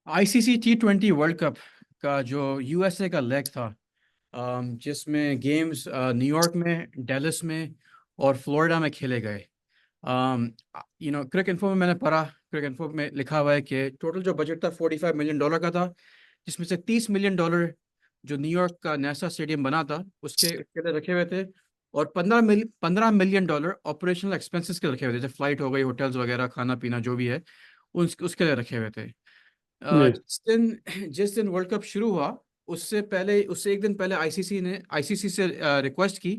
ICC T20 world cup का जो USA का लेग था, जिसमें गेम्स न्यूयॉर्क में, डेलस में और फ्लोरिडा में खेले गए। क्रिक इन्फो में मैंने पढ़ा, क्रिक इन्फो में लिखा हुआ है कि टोटल जो बजट था $45 मिलियन का था, जिसमें से $30 मिलियन जो न्यूयॉर्क का नेसा स्टेडियम बना था उसके उसके लिए रखे हुए थे, और $15 मिलियन ऑपरेशनल एक्सपेंसेस के रखे हुए थे, जैसे फ्लाइट हो गई, होटल्स वगैरह, खाना पीना जो भी है, उसके लिए रखे हुए थे। जी जिस दिन वर्ल्ड कप शुरू हुआ, उससे एक दिन पहले आईसीसी से रिक्वेस्ट की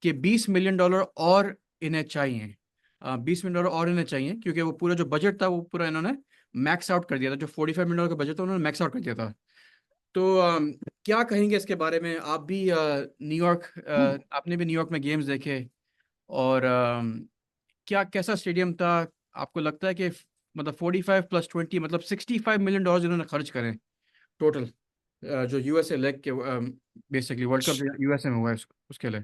कि $20 मिलियन और इन्हें चाहिए। $20 मिलियन और इन्हें चाहिए, क्योंकि वो पूरा जो बजट था वो पूरा इन्होंने मैक्स आउट कर दिया था। जो $45 मिलियन का बजट था उन्होंने मैक्स आउट कर दिया था। तो क्या कहेंगे इसके बारे में? आप भी आपने भी न्यूयॉर्क में गेम्स देखे, और क्या कैसा स्टेडियम था? आपको लगता है कि मतलब 45 + 20 मतलब $65 मिलियन इन्होंने खर्च करें टोटल, जो यूएसए लेग के, बेसिकली वर्ल्ड कप जो यूएसए में हुआ है उसके लिए।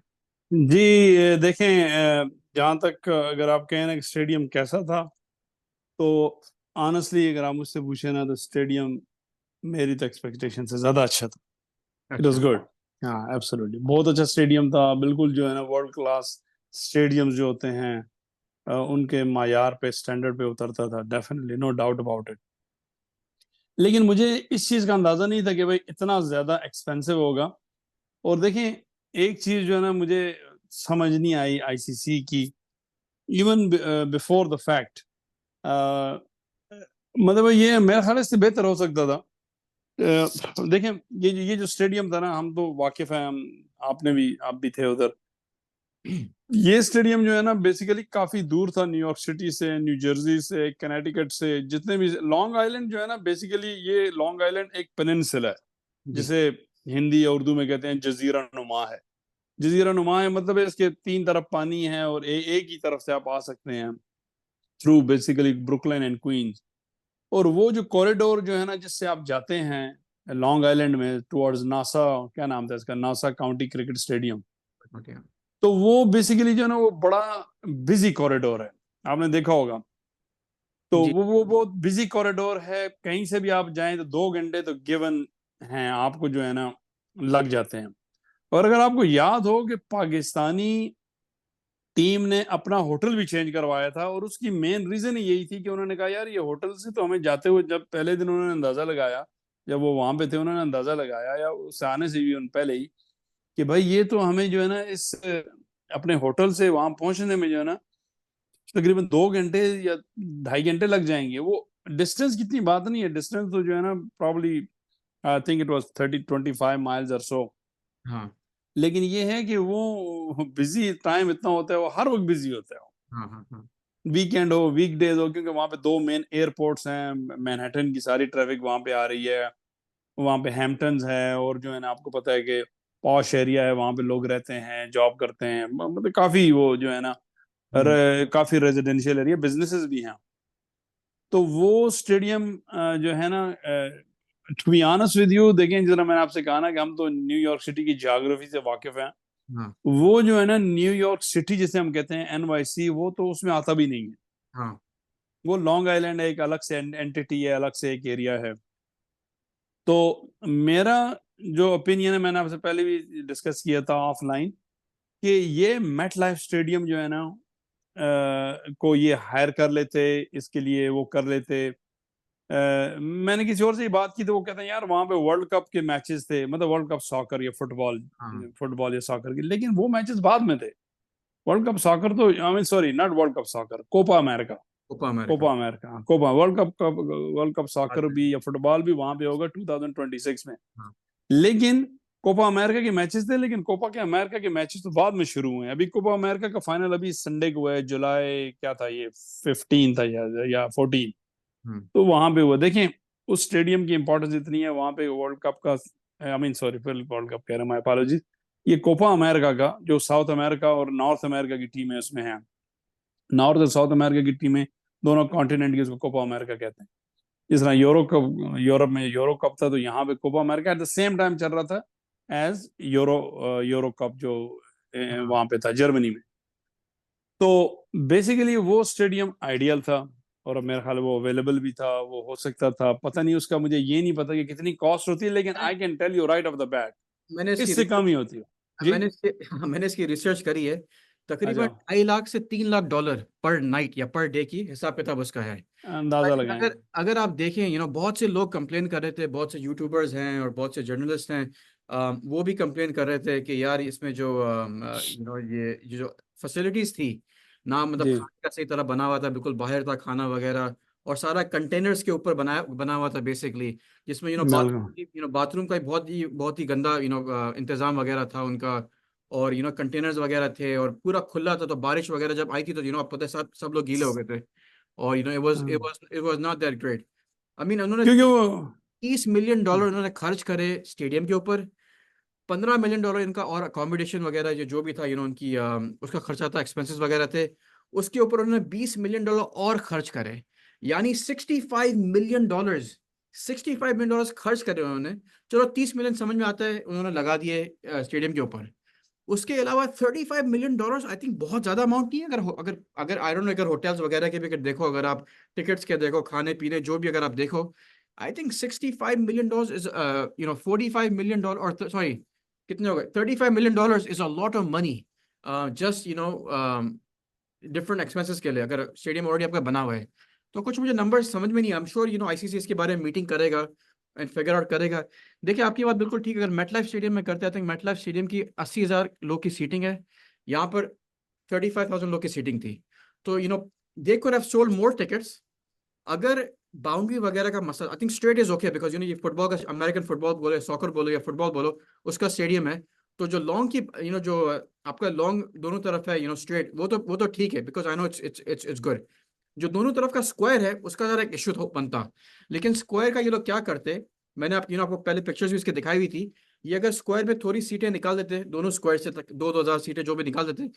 जी, देखें, जहाँ तक अगर आप कहें ना कि स्टेडियम कैसा था, तो ऑनेस्टली अगर आप मुझसे पूछे ना, तो स्टेडियम मेरी तो एक्सपेक्टेशन से ज़्यादा अच्छा था। इट वाज अच्छा। गुड। हाँ, एब्सोल्युटली बहुत अच्छा स्टेडियम था, बिल्कुल जो है ना वर्ल्ड क्लास स्टेडियम्स जो होते हैं उनके मायार पे, स्टैंडर्ड पे उतरता था, definitely, no doubt about it. लेकिन मुझे इस चीज़ का अंदाज़ा नहीं था कि भाई इतना ज़्यादा एक्सपेंसिव होगा। और देखें, एक चीज़ जो है ना मुझे समझ नहीं आई आईसीसी की, इवन बिफोर द फैक्ट, मतलब ये मेरे ख्याल से बेहतर हो सकता था। देखें, ये जो स्टेडियम था ना, हम तो वाकिफ हैं, हम आपने भी, आप भी थे उधर। ये स्टेडियम जो है ना बेसिकली काफी दूर था न्यूयॉर्क सिटी से, न्यू जर्सी से, कनेटिकट से, जितने भी लॉन्ग आइलैंड जो है ना, बेसिकली ये लॉन्ग आइलैंड एक पेनिनसुला है, जी। जिसे हिंदी या उर्दू में कहते हैं जजीरा नुमा है। जजीरा नुमा है मतलब है इसके तीन तरफ पानी है, और एक ही तरफ से आप आ सकते हैं through basically Brooklyn and queen's. और वो जो कॉरिडोर जो है ना जिससे आप जाते हैं लॉन्ग आइलैंड में टुवर्ड्स नासा, क्या नाम था इसका, NASA county cricket stadium, okay. तो वो बेसिकली जो है ना वो बड़ा बिजी कॉरिडोर है, आपने देखा होगा। तो जी। वो बहुत बिजी कॉरिडोर है, कहीं से भी आप जाएं तो 2 घंटे तो गिवन हैं आपको जो है ना लग जाते हैं। और अगर आपको याद हो कि पाकिस्तानी टीम ने अपना होटल भी चेंज करवाया था, और उसकी मेन रीजन यही थी कि उन्होंने कहा यार ये होटल से तो हमें जाते हुए, जब पहले दिन उन्होंने अंदाजा लगाया, जब वो वहां पे थे उन्होंने अंदाजा लगाया, या उससे आने से भी उन पहले ही, कि भाई ये तो हमें जो है ना इस अपने होटल से वहां पहुंचने में जो है ना तकरीबन 2 घंटे या 2.5 घंटे लग जाएंगे। वो डिस्टेंस कितनी बात नहीं है, डिस्टेंस तो जो है ना probably I think it was 30-25 miles और सो। हाँ लेकिन ये है कि वो बिजी टाइम इतना होता है, वो हर वक्त बिजी होता है, हाँ हाँ हाँ। वीकेंड हो वीकडेज हो, क्योंकि वहां पे दो मेन एयरपोर्ट्स हैं, मैनहट्टन की सारी ट्रैफिक वहां पे आ रही है, वहां पे हैम्पटन्स है, और जो है ना आपको पता है कि पॉश एरिया है, वहां पे लोग रहते हैं, जॉब करते हैं, मतलब काफी वो जो है ना हम्म। काफी रेजिडेंशियल एरिया, बिजनेसेस भी हैं। तो वो स्टेडियम जो है ना, to be honest with you, देखें जरा मैंने आपसे कहा ना कि हम तो न्यूयॉर्क सिटी की ज्योग्राफी से वाकिफ हैं, हाँ वो जो है ना न्यूयॉर्क सिटी जिसे हम कहते हैं एनवाईसी, वो तो उसमें आता भी नहीं है। हाँ। वो लॉन्ग आइलैंड है, एक अलग से एंटिटी है, अलग से एक एरिया है। तो मेरा जो ओपिनियन है, मैंने आपसे पहले भी डिस्कस किया था ऑफलाइन, कि ये मेट लाइफ स्टेडियम जो है ना को ये हायर कर लेते, इसके लिए वो कर लेते। मैंने किसी और से ये बात की तो वो कहते हैं यार वहां पे वर्ल्ड कप के मैचेस थे, मतलब वर्ल्ड कप सॉकर या फुटबॉल, हाँ। फुटबॉल या सॉकर के, लेकिन वो मैचेस बाद में थे। वर्ल्ड कप सॉकर तो I mean sorry, not World Cup soccer, Copa America, Copa America. Copa America, Copa World Cup बाद सॉकर में। भी या फुटबॉल भी वहां पे होगा 2026 में। हाँ। लेकिन कोपा अमेरिका के मैचेस थे, लेकिन कोपा के अमेरिका के मैचेस तो बाद में शुरू हुए हैं। अभी कोपा अमेरिका का फाइनल अभी संडे को हुआ है, जुलाई क्या था ये, 15 था या 14। हम्म। तो वहां पे हुआ। देखें, उस स्टेडियम की इंपॉर्टेंस इतनी है वहां पे वर्ल्ड कप का, आई मीन सॉरी फिर वर्ल्ड कप कह रहा हूँ, माय अपॉलॉजीज, ये कोपा अमेरिका का जो साउथ अमेरिका और नॉर्थ अमेरिका की टीम है उसमें है, नॉर्थ और साउथ अमेरिका की टीमें दोनों कॉन्टिनेंट की, उसको कोपा अमेरिका कहते हैं। जिस तरह यूरोप में यूरो कप था, तो यहाँ पे Copa America at the same time चल रहा था एज यूरो कप जो हाँ। वहां पे था जर्मनी में। तो बेसिकली वो स्टेडियम आइडियल था। और मेरा ख्याल है वो अवेलेबल भी था, वो हो सकता था, पता नहीं उसका, मुझे ये नहीं पता कि कितनी कॉस्ट होती है, लेकिन मैंने I can tell you right off the bat मैंने इसकी इससे कम ही होती है। जी। मैंने इसकी रिसर्च करी है। तकरीबन अच्छा, 2.5 लाख से 3 लाख डॉलर पर नाइट या पर डे की हिसाब किताब उसका है। अंदाजा लेकिन लगाएं। अगर अगर आप देखें बहुत से लोग कंप्लेन कर रहे थे, बहुत से यूट्यूबर्स हैं और बहुत से जर्नलिस्ट हैं, वो भी कंप्लेन कर रहे थे कि यार इसमें जो ये जो फैसिलिटीज थी ना, मतलब जी, खाने का सही तरह बना हुआ था, बिल्कुल बाहर था खाना वगैरह, और सारा कंटेनर्स के ऊपर बना हुआ था बेसिकली, जिसमें बिल्कुल। बाथरूम का बहुत ही गंदा इंतजाम वगैरह था उनका, और कंटेनर्स वगैरह थे और पूरा खुला था, तो बारिश वगैरह जब आई थी तो आप पता है सब लोग गीले हो गए थे, और it was not that great. I mean, उन्होंने क्योंकि वो 30 मिलियन डॉलर उन्होंने खर्च करे स्टेडियम के ऊपर, 15 मिलियन डॉलर इनका और अकोमोडेशन वगैरह जो भी था, उनकी उसका खर्चा था, एक्सपेंसेस वगैरह थे, उसके ऊपर उन्होंने 20 मिलियन डॉलर और खर्च करे, यानी 65 मिलियन डॉलर खर्च करे उन्होंने। चलो 30 मिलियन समझ में आता है, उन्होंने लगा दिए स्टेडियम के ऊपर। उसके अलावा 35 मिलियन डॉलर आई थिंक बहुत ज्यादा अमाउंट नहीं है। अगर अगर आई डोंट नो, अगर होटल्स वगैरह के भी अगर देखो, अगर आप टिकट्स के देखो, खाने पीने जो भी अगर आप देखो, I think 65 million dollar is 45 million dollar, और सॉरी कितने हो गए, 35 million dollar is a lot of money, just different expenses के लिए, अगर स्टेडियम ऑलरेडी आपका बना हुआ है। तो कुछ मुझे नंबर्स समझ में नहीं, आई एम श्योर आईसीसी इसके बारे में मीटिंग करेगा एंड फिगर आउट करेगा। देखिए आपकी बात बिल्कुल ठीक है, अगर मेटलाइफ स्टेडियम में करते हैं, तो मेटलाइफ स्टेडियम की 80,000 लोग की सीटिंग है, यहाँ पर 35,000 लोग की सीटिंग थी, तो they could have sold more tickets. अगर बाउंड्री वगैरह का मसला, I think straight is okay, because ये फुटबॉल का, अमेरिकन फुटबॉल बोलो, सॉकर बोलो या फुटबॉल बोलो, उसका स्टेडियम है, तो जो लॉन्ग की जो आपका लॉन्ग दोनों तरफ है स्ट्रेट, वो तो ठीक है, because I know it's good. जो दोनों तरफ का स्क्वायर है उसका जरा एक इशू बनता, लेकिन स्क्वायर का ये लोग क्या करते, मैंने आपको पहले पिक्चर्स भी इसके दिखाई हुई थी, ये अगर स्क्वायर में थोड़ी सीटें निकाल देते, दोनों स्क्वायर से तक 2,000 सीटें जो भी निकाल देते,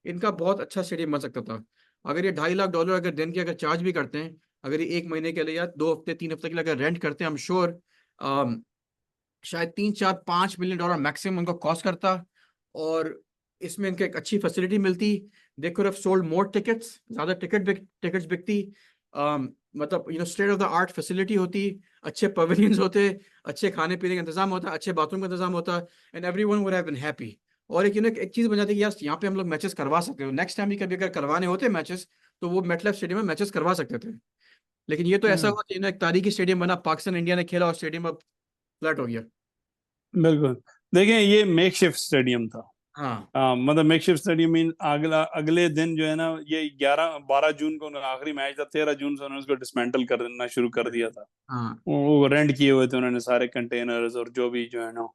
इनका बहुत अच्छा स्टेडियम बन सकता था। अगर ये 2.5 लाख डॉलर अगर दिन के अगर चार्ज भी करते हैं, अगर ये 1 महीने के लिए या 2 हफ्ते 3 हफ्ते के लिए अगर रेंट करते हैं, आई एम श्योर शायद 3 4 5 मिलियन डॉलर मैक्सिमम उनको कॉस्ट करता, और इसमें इनके एक अच्छी फैसिलिटी मिलती, they could have sold more tickets, ज्यादा टिकट्स बिकती, मतलब state of the art facility होती, अच्छे पवेलियंस होते, अच्छे खाने पीने का इंतजाम होता, अच्छे बाथरूम का इंतजाम होता, and everyone would have been happy. और एक चीज बन जाती है कि यार यहाँ पे हम लोग मैचेस करवा सकते हो, नेक्स्ट टाइम भी कभी अगर करवाने होते मैचेस, तो वो मेटलाइफ स्टेडियम में मैचेस करवा सकते थे। लेकिन ये तो ऐसा हम्म, हुआ कि एक तारीखी स्टेडियम बना, पाकिस्तान इंडिया ने खेला और स्टेडियम अब फ्लैट हो गया। बिल्कुल। देखें, ये मेकशिफ्ट स्टेडियम था। हाँ मतलब मेकशिफ्ट स्टेडियम मीन अगले दिन जो है ना, ये 11 12 जून को उनका आखिरी मैच था, 13 जून से उन्होंने उसको डिसमेंटल कर देना शुरू कर दिया था। हाँ वो रेंट किए हुए थे उन्होंने सारे कंटेनर्स और जो भी जो है ना,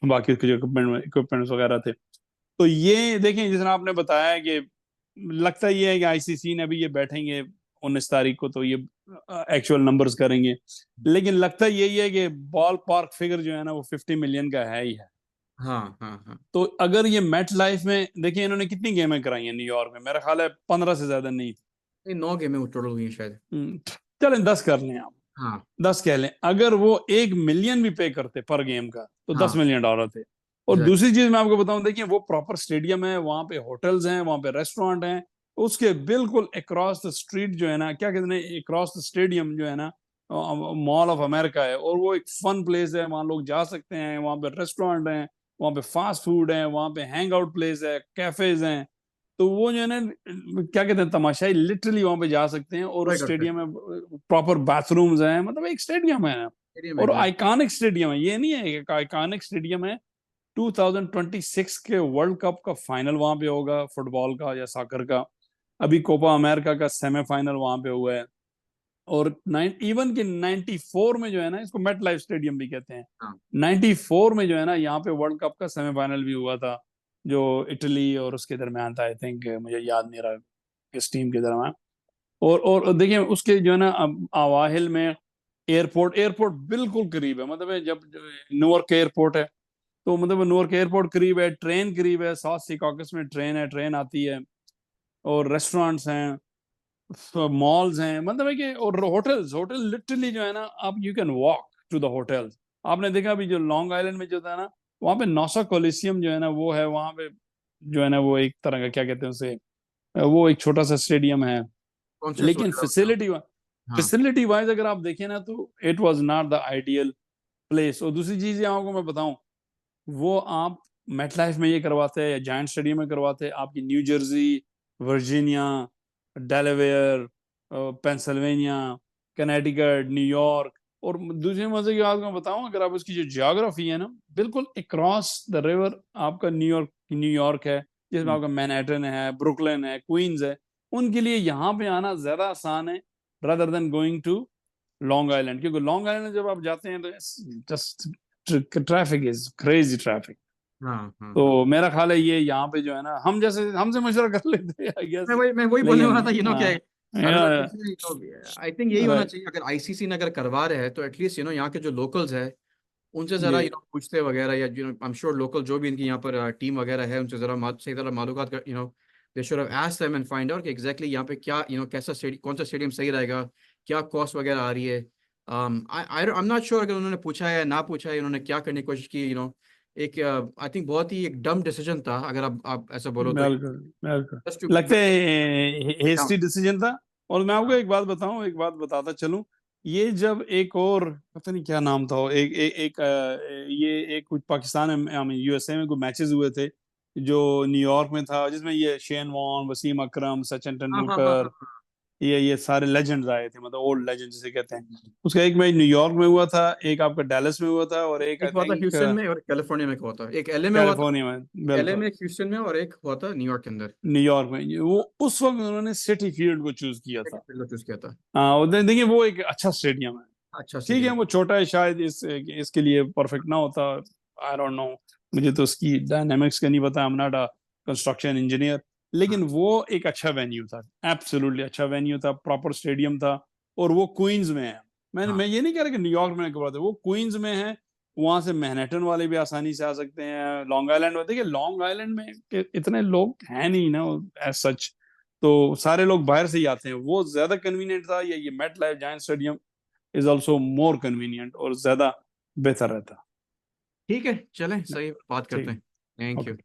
बाकी उसके जो इक्विपमेंट्स वगैरह थे। तो ये देखें, जिस तरह आपने बताया कि लगता ये है कि आईसीसी ने अभी ये बैठेंगे 19 तारीख को, तो ये एक्चुअल नंबर्स करेंगे, लेकिन लगता यही है कि बॉल पार्क फिगर जो है ना वो 50 मिलियन का है ही है। हाँ हाँ हाँ। तो अगर ये मेट लाइफ में देखिए, इन्होंने कितनी गेमें कराई हैं न्यूयॉर्क में, मेरा ख्याल है 15 से ज्यादा नहीं थी। ये 9 गेमें टोटल हुई हैं शायद। हम्म, चलें 10 कर लें आप, हाँ 10 कह लें। अगर वो 1 मिलियन भी पे करते पर गेम का, तो हाँ। 10 मिलियन डॉलर थे। और एग्जैक्ट। दूसरी चीज मैं आपको बताऊं, देखिए वो प्रॉपर स्टेडियम है, वहां पे होटल्स हैं, वहां पे रेस्टोरेंट हैं, उसके बिल्कुल अक्रॉस द स्ट्रीट जो है ना, क्या कहते हैं, अक्रॉस द स्टेडियम जो है ना, मॉल ऑफ अमेरिका है, और वो एक फन प्लेस है, वहां लोग जा सकते हैं, वहां पे रेस्टोरेंट हैं, वहां पे फास्ट फूड है, वहां पे हैंग आउट प्लेस है, कैफेज हैं। तो वो जो है ना, क्या कहते हैं, तमाशाई लिटरली वहां पे जा सकते हैं, और ट्राई उस करते हैं। स्टेडियम में प्रॉपर बाथरूम्स हैं, मतलब एक स्टेडियम है, स्टेडियम और एग्जैक्ट। आइकॉनिक स्टेडियम है, ये नहीं है, एक आइकॉनिक स्टेडियम है। 2026 के वर्ल्ड कप का फाइनल वहां पे होगा, फुटबॉल का या सॉकर का। अभी कोपा अमेरिका का सेमीफाइनल वहां पे हुआ है। और इवन के 94 में जो है ना, इसको मेट लाइफ स्टेडियम भी कहते हैं, हाँ 94 में जो है ना, यहाँ पे वर्ल्ड कप का सेमीफाइनल भी हुआ था, जो इटली और उसके दरमियान था, आई थिंक, मुझे याद नहीं रहा किस टीम के दरमियान। और देखिए उसके जो है ना, अवाहिल में एयरपोर्ट एयरपोर्ट बिल्कुल करीब है, मतलब जब न्यूयॉर्क एयरपोर्ट है, तो मतलब न्यूयॉर्क एयरपोर्ट करीब है, ट्रेन करीब है, साउथ सीकॉकस में ट्रेन है, ट्रेन आती है, और रेस्टोरेंट्स हैं, मॉल्स हैं, मतलब है कि, और होटल्स, होटल लिटरली जो है ना, आप you can walk to the hotels. आपने देखा अभी जो लॉन्ग आइलैंड में जो था ना, वहाँ पे नौसा कोलिसियम जो है ना, वो है वहाँ पे, जो है ना, वो एक तरह का क्या कहते हैं उसे, वो एक छोटा सा स्टेडियम है, कौन सा लेकिन सोच रहे हो आप? हाँ फैसिलिटी वाइज अगर आप देखें ना तो it was not the ideal place. और दूसरी चीज आपको मैं बताऊं, वो आप मेटलाइफ में ये करवाते हैं या जायंट स्टेडियम में करवाते हैं आपकी new Jersey, Virginia, Delaware, Pennsylvania, Connecticut, New York. और दूसरे मजे की बात मैं बताऊं, अगर आप उसकी जो जियोग्राफी है ना, बिल्कुल अक्रॉस द रिवर आपका न्यूयॉर्क है, जिसमें आपका मैनहट्टन है, ब्रुकलिन है, क्वींस है। उनके लिए यहाँ पे आना ज्यादा आसान है rather than going to Long Island, क्योंकि लॉन्ग आइलैंड में जब आप जाते हैं तो just traffic is crazy traffic. हाँ हाँ तो हाँ। मेरा ख्याल है ये यहाँ पे जो है ना, हम जैसे हमसे मशवरा कर लेते हैं आई गेस। मैं वही बोलने वाला था, लेकिन क्या आई थिंक यही होना राइट, चाहिए। अगर आईसीसी ने अगर करवा रहे हैं तो एटलीस्ट यहाँ के जो लोकल्स है उनसे जरा जी पूछते वगैरह, या आई एम श्योर लोकल जो भी इनकी यहाँ पर टीम वगैरह है उनसे जरा सही तरह मालूमात कर, they should have asked them and find out कि एग्जैक्टली यहाँ पे क्या कैसा स्टेडियम, कौन सा स्टेडियम सही रहेगा, क्या कॉस्ट वगैरह आ रही है। आई एम नॉट श्योर अगर उन्होंने पूछा है या ना पूछा है, उन्होंने क्या करने की कोशिश की। एक आई थिंक बहुत ही एक डम डिसीजन था, अगर आप ऐसा बोलो तो, बिल्कुल बिल्कुल, जस्ट टू लगता है डाउन। हेस्टी डिसीजन था। और मैं आपको हाँ एक बात बताऊं, एक बात बताता चलूं, ये जब एक और पता नहीं क्या नाम था, ये एक कुछ पाकिस्तान में यूएसए में कुछ मैचेस हुए थे जो न्यूयॉर्क में था, जिसमें ये शेन वॉर्न, वसीम अकरम, सचिन हाँ हाँ हाँ तेंदुलकर, हाँ। ये सारे लेजेंड्स आए थे, मतलब ओल्ड लेजेंड जिसे कहते हैं। उसका एक मैच न्यूयॉर्क में हुआ था, एक आपका डैलस में हुआ था, और एक आई एक हुआ था थिंक ह्यूस्टन में और कैलिफोर्निया में हुआ था, एक एलए में हुआ था। कैलिफोर्निया में। एक एलए बिल्कुल, में, एक ह्यूस्टन में, और एक हुआ था न्यूयॉर्क के अंदर। न्यूयॉर्क में वो उस वक्त उन्होंने सिटी फील्ड को चूज किया एक था। फील्ड चूज किया था। हाँ, और देखिए वो एक अच्छा स्टेडियम है। अच्छा ठीक है, स्टेडियम। वो छोटा है, शायद इसके लिए परफेक्ट ना होता, आई डोंट नो, मुझे तो उसकी डायनामिक्स का नहीं पता, I am not a construction engineer. लेकिन हाँ वो एक अच्छा वेन्यू था, एब्सोल्युटली अच्छा वेन्यू था, प्रॉपर स्टेडियम था। और वो क्वींस में है। हाँ। मैं ये नहीं कह रहा कि न्यूयॉर्क में करवाते, वो क्वींस में है। वहां से मैनहट्टन वाले भी आसानी से आ सकते हैं, लॉन्ग आइलैंड में देखिए, लॉन्ग आइलैंड में इतने लोग हैं नहीं ना एज सच, तो सारे लोग बाहर से ही आते हैं, वो ज्यादा कन्वीनियंट था। ये MetLife giant stadium is also more convenient और ज्यादा बेहतर रहता। ठीक है, चलें, सही बात करते ठीक, हैं। Thank okay. यू।